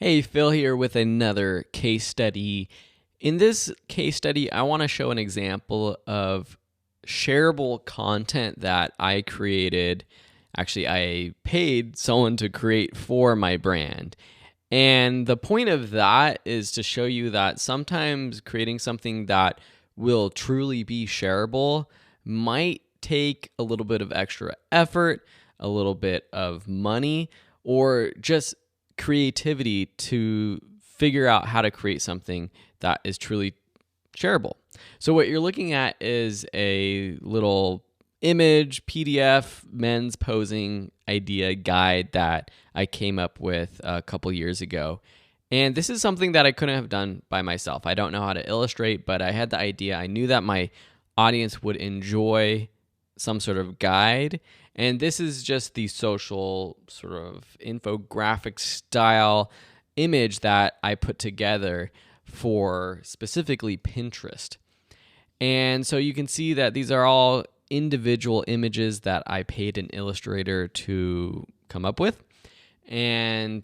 Hey, Phil here with another case study. In this case study, I want to show an example of shareable content that I created. Actually, I paid someone to create for my brand. And the point of that is to show you that sometimes creating something that will truly be shareable might take a little bit of extra effort, a little bit of money, or just creativity to figure out how to create something that is truly shareable. So what you're looking at is a little image PDF men's posing idea guide that I came up with a couple years ago. And this is something that I couldn't have done by myself. I don't know how to illustrate, but I had the idea. I knew that my audience would enjoy some sort of guide. And this is just the social sort of infographic style image that I put together for specifically Pinterest. And so you can see that these are all individual images that I paid an illustrator to come up with. And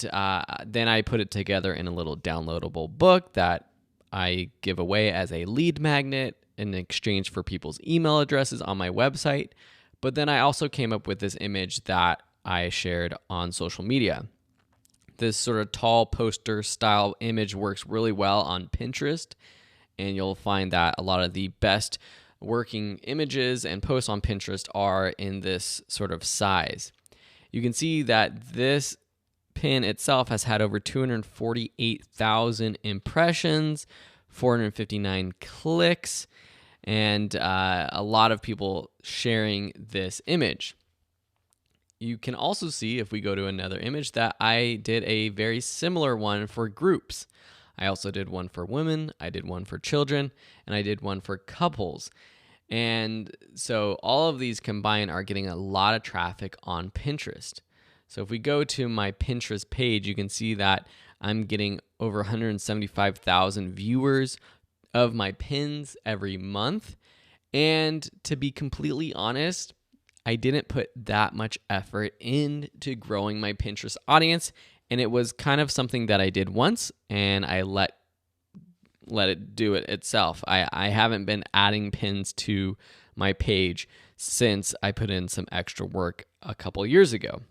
then I put it together in a little downloadable book that I give away as a lead magnet in exchange for people's email addresses on my website. But then I also came up with this image that I shared on social media. This sort of tall poster style image works really well on Pinterest, and you'll find that a lot of the best working images and posts on Pinterest are in this sort of size. You can see that this pin itself has had over 248,000 impressions, 459 clicks, and a lot of people sharing this image. You can also see, if we go to another image, that I did a very similar one for groups. I also did one for women, I did one for children, and I did one for couples. And so all of these combined are getting a lot of traffic on Pinterest. So if we go to my Pinterest page, you can see that I'm getting over 175,000 viewers of my pins every month. And to be completely honest, I didn't put that much effort into growing my Pinterest audience. And it was kind of something that I did once and I let it do it itself. I haven't been adding pins to my page since I put in some extra work a couple years ago.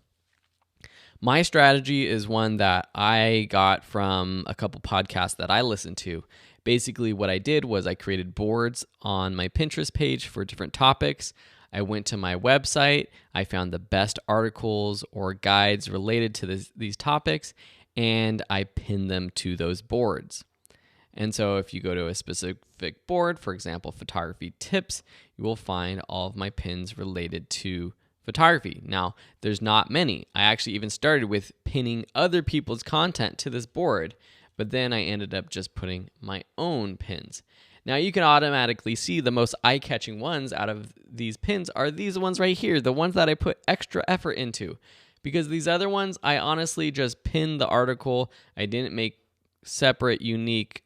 My strategy is one that I got from a couple podcasts that I listened to. Basically, what I did was I created boards on my Pinterest page for different topics. I went to my website, I found the best articles or guides related to these topics, and I pinned them to those boards. And so if you go to a specific board, for example, photography tips, you will find all of my pins related to photography. Now, there's not many. I actually even started with pinning other people's content to this board, but then I ended up just putting my own pins. Now, you can automatically see the most eye-catching ones out of these pins are these ones right here, the ones that I put extra effort into. Because these other ones, I honestly just pinned the article. I didn't make separate, unique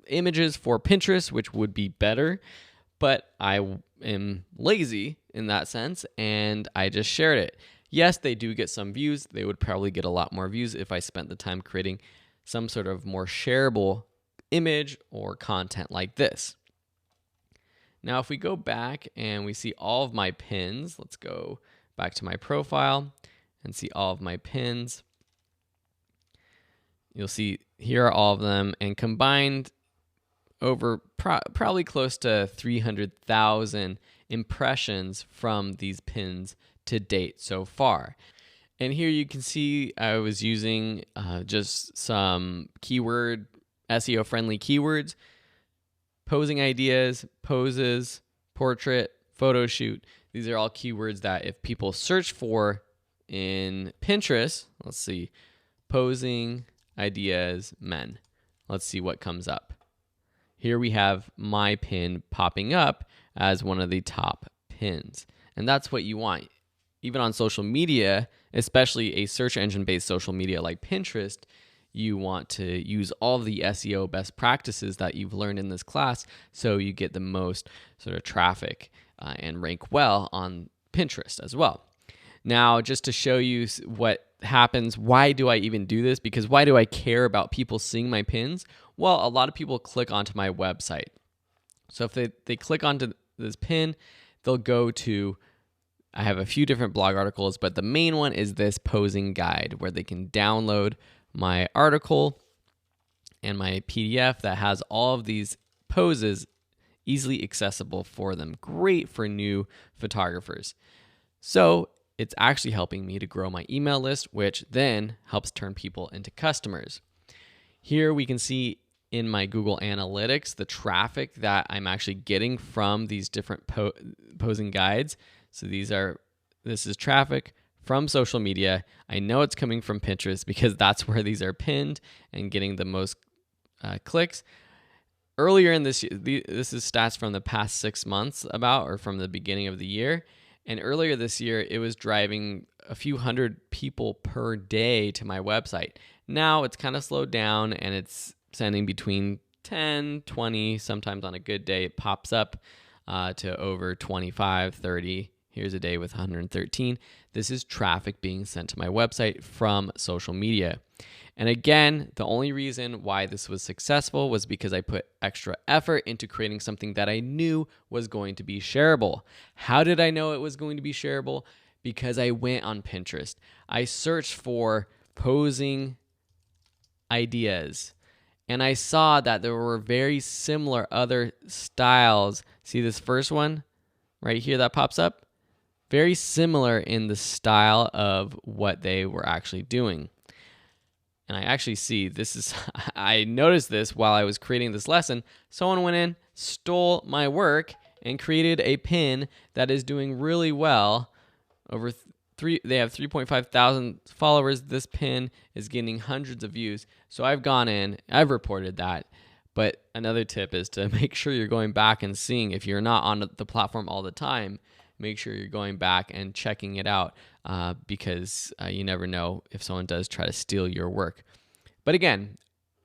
images for Pinterest, which would be better. But I am lazy in that sense, and I just shared it. Yes, they do get some views. They would probably get a lot more views if I spent the time creating some sort of more shareable image or content like this. Now, if we go back and we see all of my pins, let's go back to my profile and see all of my pins. You'll see here are all of them, and combined over probably close to 300,000 impressions from these pins to date so far. And here you can see I was using just some keyword, SEO-friendly keywords, posing ideas, poses, portrait, photo shoot. These are all keywords that if people search for in Pinterest, let's see, posing ideas, men. Let's see what comes up. Here we have my pin popping up as one of the top pins. And that's what you want. Even on social media, especially a search engine-based social media like Pinterest, you want to use all of the SEO best practices that you've learned in this class so you get the most sort of traffic and rank well on Pinterest as well. Now, just to show you what happens, why do I even do this? Because why do I care about people seeing my pins? Well, a lot of people click onto my website. So if they click onto this pin, they'll go to, I have a few different blog articles, but the main one is this posing guide where they can download my article and my PDF that has all of these poses easily accessible for them. Great for new photographers. So it's actually helping me to grow my email list, which then helps turn people into customers. Here we can see in my Google Analytics the traffic that I'm actually getting from these different posing guides. So this is traffic from social media. I know it's coming from Pinterest because that's where these are pinned and getting the most clicks. Earlier in this year, this is stats from the past 6 months or from the beginning of the year. And earlier this year, it was driving a few hundred people per day to my website. Now it's kind of slowed down and it's sending between 10, 20, sometimes on a good day, it pops up to over 25, 30. Here's a day with 113. This is traffic being sent to my website from social media. And again, the only reason why this was successful was because I put extra effort into creating something that I knew was going to be shareable. How did I know it was going to be shareable? Because I went on Pinterest. I searched for posing ideas, and I saw that there were very similar other styles. See this first one right here that pops up? Very similar in the style of what they were actually doing. And I actually see I noticed this while I was creating this lesson. Someone went in, stole my work, and created a pin that is doing really well. They have 3.5 thousand followers. This pin is getting hundreds of views. So I've gone in, I've reported that. But another tip is to make sure you're going back and seeing, if you're not on the platform all the time, make sure you're going back and checking it out because you never know if someone does try to steal your work. But again,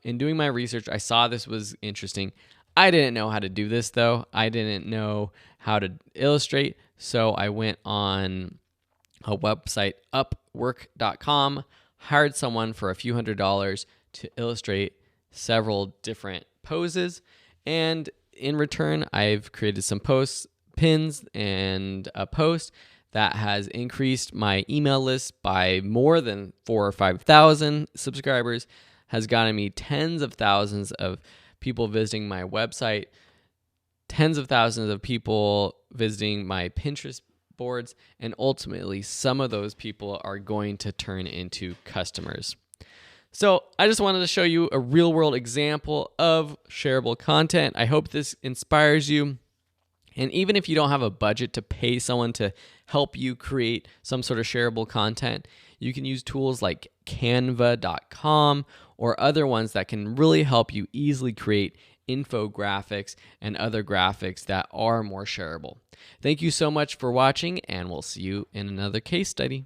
in doing my research, I saw this was interesting. I didn't know how to do this though. I didn't know how to illustrate. So I went on a website, upwork.com, hired someone for a few $100s to illustrate several different poses. And in return, I've created some pins and a post that has increased my email list by more than 4,000 or 5,000 subscribers, has gotten me tens of thousands of people visiting my website, tens of thousands of people visiting my Pinterest boards, and ultimately some of those people are going to turn into customers. So I just wanted to show you a real world example of shareable content. I hope this inspires you. And even if you don't have a budget to pay someone to help you create some sort of shareable content, you can use tools like canva.com or other ones that can really help you easily create infographics and other graphics that are more shareable. Thank you so much for watching, and we'll see you in another case study.